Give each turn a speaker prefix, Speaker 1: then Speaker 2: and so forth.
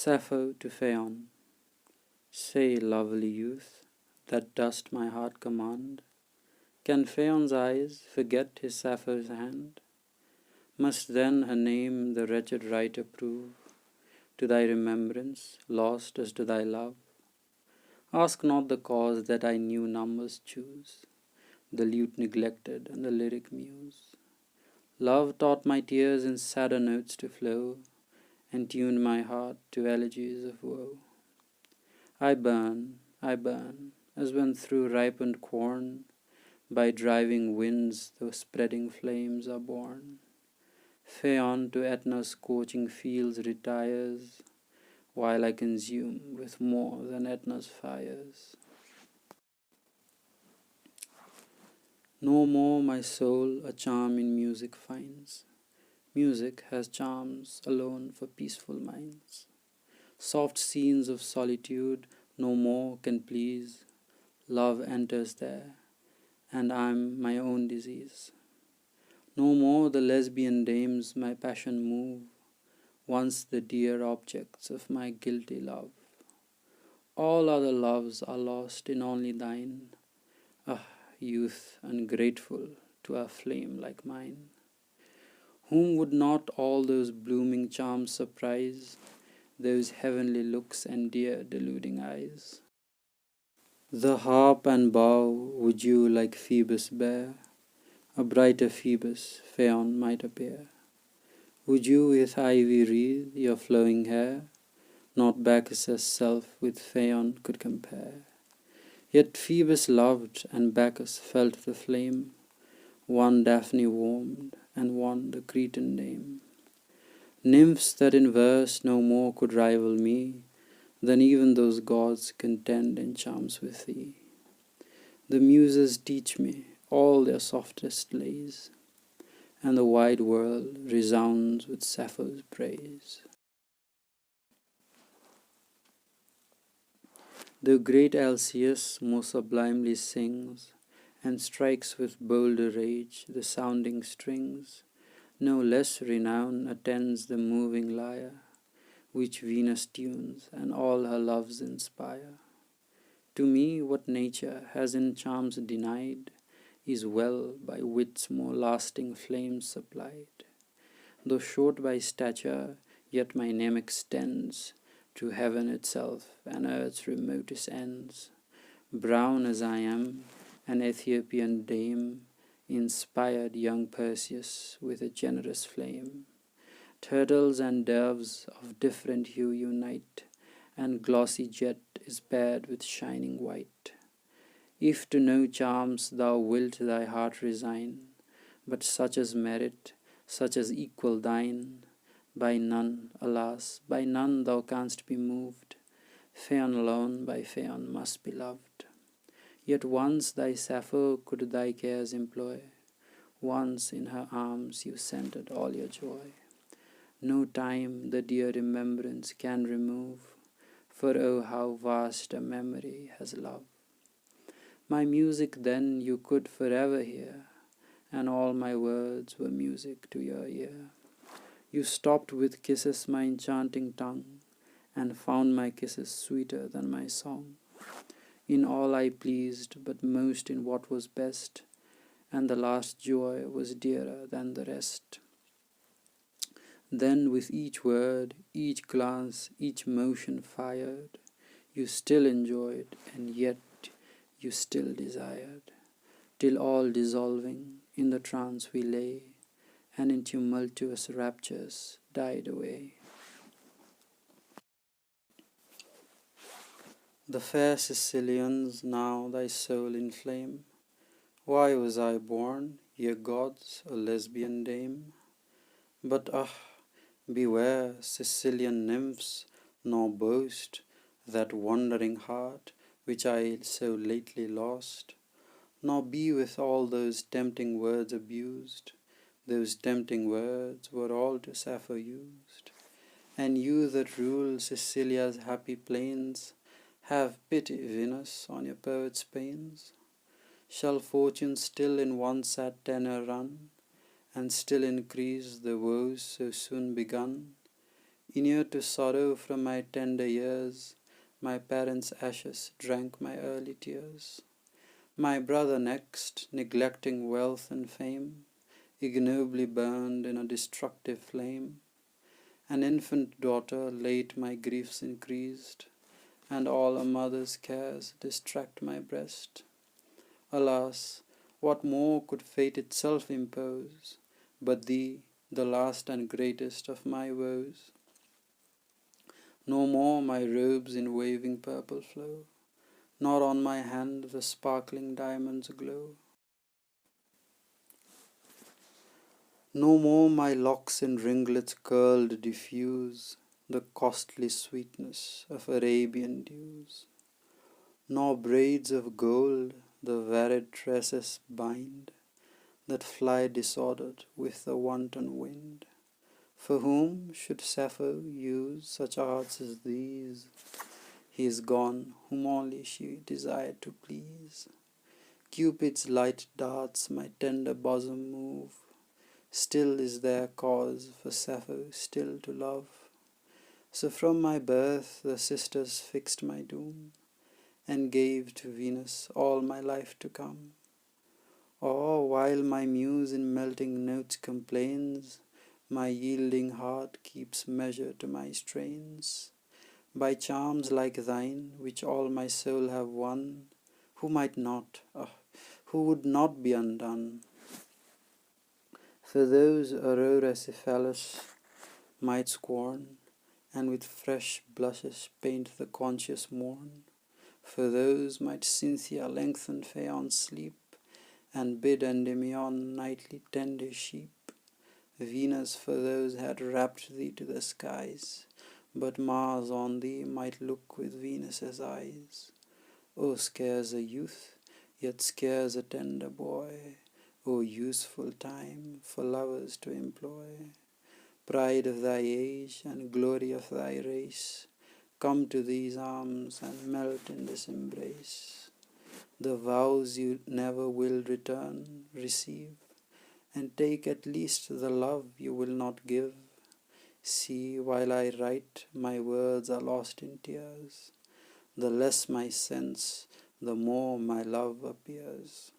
Speaker 1: Sappho to Phaon. Say, lovely youth, that dost my heart command, can Phaon's eyes forget his Sappho's hand? Must then her name the wretched writer prove, to thy remembrance, lost as to thy love? Ask not the cause that I new numbers choose, the lute neglected and the lyric muse. Love taught my tears in sadder notes to flow, and tuned my heart to elegies of woe. I burn, as when through ripened corn, by driving winds those spreading flames are borne. Phaon to Etna's scorching fields retires, while I consume with more than Etna's fires. No more my soul a charm in music finds. Music has charms alone for peaceful minds. Soft scenes of solitude no more can please. Love enters there, and I'm my own disease. No more the lesbian dames my passion move, once the dear objects of my guilty love. All other loves are lost in only thine. Ah, youth ungrateful to a flame like mine! Whom would not all those blooming charms surprise, those heavenly looks and dear deluding eyes? The harp and bow would you like Phoebus bear, a brighter Phoebus Phaon might appear. Would you with ivy wreathe your flowing hair? Not Bacchus' self with Phaon could compare. Yet Phoebus loved, and Bacchus felt the flame, one Daphne warmed, and one the Cretan dame. Nymphs that in verse no more could rival me, than even those gods contend in charms with thee. The Muses teach me all their softest lays, and the wide world resounds with Sappho's praise. Though great Alcaeus more sublimely sings, and strikes with bolder rage the sounding strings, no less renown attends the moving lyre, which Venus tunes and all her loves inspire. To me what nature has in charms denied is well by wit's more lasting flames supplied. Though short by stature, yet my name extends to heaven itself and earth's remotest ends. Brown as I am, an Ethiopian dame inspired young Perseus with a generous flame. Turtles and doves of different hue unite, and glossy jet is paired with shining white. If to no charms thou wilt thy heart resign, but such as merit, such as equal thine, by none, alas, by none thou canst be moved. Phaon alone by Phaon must be loved. Yet once thy Sappho could thy cares employ, once in her arms you centered all your joy. No time the dear remembrance can remove, for oh how vast a memory has love. My music then you could forever hear, and all my words were music to your ear. You stopped with kisses my enchanting tongue, and found my kisses sweeter than my song. In all I pleased, but most in what was best, and the last joy was dearer than the rest. Then with each word, each glance, each motion fired, you still enjoyed, and yet you still desired, till all dissolving in the trance we lay, and in tumultuous raptures died away. The fair Sicilians now thy soul inflame. Why was I born, ye gods, a lesbian dame? But beware, Sicilian nymphs, nor boast that wandering heart which I so lately lost, nor be with all those tempting words abused. Those tempting words were all to Sappho used. And you that rule Sicilia's happy plains, have pity, Venus, on your poet's pains. Shall fortune still in one sad tenor run, and still increase the woes so soon begun? Inured to sorrow from my tender years, my parents' ashes drank my early tears. My brother next, neglecting wealth and fame, ignobly burned in a destructive flame. An infant daughter late my griefs increased, and all a mother's cares distract my breast. Alas, what more could fate itself impose, but thee, the last and greatest of my woes? No more my robes in waving purple flow, nor on my hand the sparkling diamonds glow. No more my locks in ringlets curled diffuse the costly sweetness of Arabian dews, nor braids of gold the varied tresses bind that fly disordered with the wanton wind. For whom should Sappho use such arts as these? He is gone whom only she desired to please. Cupid's light darts my tender bosom move. Still is there cause for Sappho still to love. So from my birth the sisters fixed my doom, and gave to Venus all my life to come. Or while my muse in melting notes complains, my yielding heart keeps measure to my strains. By charms like thine, which all my soul have won, who might not, who would not be undone? For those Aurora Cephalus might scorn, and with fresh blushes paint the conscious morn. For those might Cynthia lengthen Phaon's sleep, and bid Endymion nightly tend his sheep. Venus for those had rapt thee to the skies, but Mars on thee might look with Venus's eyes. O scarce a youth, yet scarce a tender boy, O useful time for lovers to employ. Pride of thy age and glory of thy race, come to these arms and melt in this embrace. The vows you never will return, receive, and take at least the love you will not give. See, while I write, my words are lost in tears. The less my sense, the more my love appears.